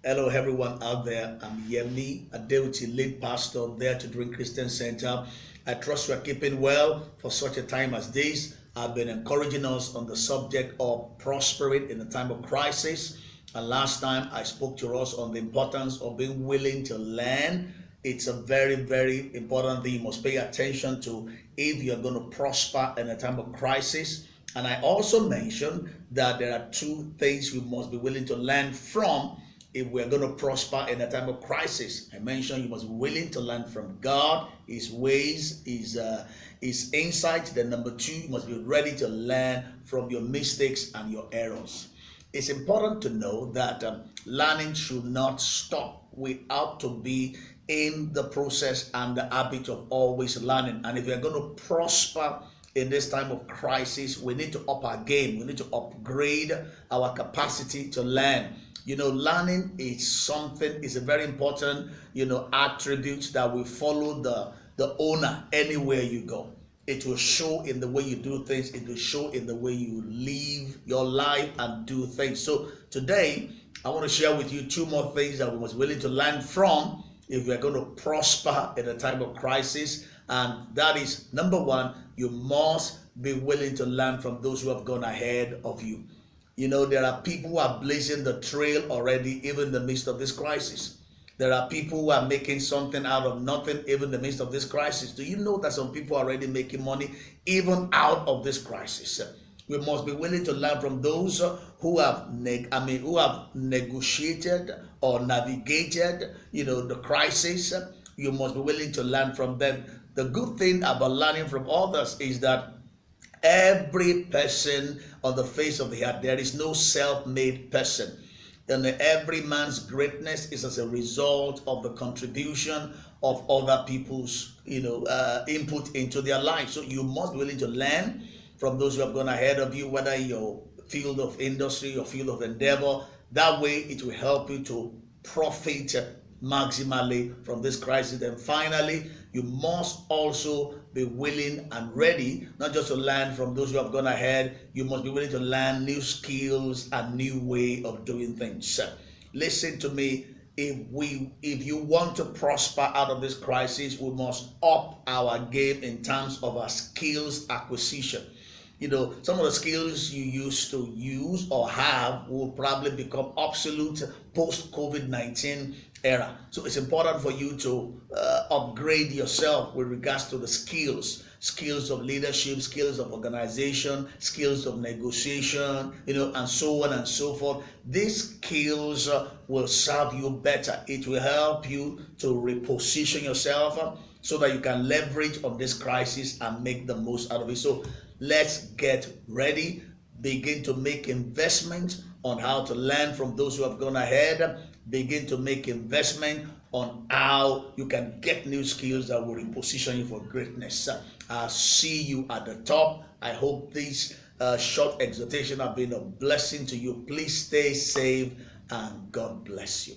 Hello, everyone out there. I'm Yemi Adeuti, lead pastor there to Drink Christian Center. I trust you are keeping well for such a time as this. I've been encouraging us on the subject of prospering in a time of crisis. And last time I spoke to us on the importance of being willing to learn. It's a very, very important thing you must pay attention to if you're going to prosper in a time of crisis. And I also mentioned that there are two things we must be willing to learn from if we're going to prosper in a time of crisis. I mentioned you must be willing to learn from God, His ways, His insight. Then number two, you must be ready to learn from your mistakes and your errors. It's important to know that learning should not stop. We ought to be in the process and the habit of always learning. And if we're going to prosper in this time of crisis, we need to up our game. We need to upgrade our capacity to learn. Learning is a very important, attribute that will follow the owner anywhere you go. It will show in the way you do things. It will show in the way you live your life and do things. So today, I want to share with you two more things that we must be willing to learn from if we're going to prosper in a time of crisis. And that is, number one, you must be willing to learn from those who have gone ahead of you. There are people who are blazing the trail already, even in the midst of this crisis. There are people who are making something out of nothing, even in the midst of this crisis. Do you know that some people are already making money, even out of this crisis? We must be willing to learn from those who have negotiated or navigated, the crisis. You must be willing to learn from them. The good thing about learning from others is that every person on the face of the earth, there is no self-made person. And every man's greatness is as a result of the contribution of other people's, input into their life. So you must be willing to learn from those who have gone ahead of you, whether in your field of industry, your field of endeavor. That way, it will help you to profit maximally from this crisis. And finally, you must also be willing and ready, not just to learn from those who have gone ahead. You must be willing to learn new skills and new way of doing things. Listen to me. If you want to prosper out of this crisis, we must up our game in terms of our skills acquisition. Some of the skills you used to use or have will probably become obsolete post-COVID-19 era. So it's important for you to upgrade yourself with regards to the skills of leadership, skills of organization, skills of negotiation, and so on and so forth. These skills will serve you better. It will help you to reposition yourself so that you can leverage on this crisis and make the most out of it. So let's get ready. Begin to make investment on how to learn from those who have gone ahead. Begin to make investment on how you can get new skills that will reposition you for greatness. I'll see you at the top. I hope this short exhortation have been a blessing to you. Please stay safe and God bless you.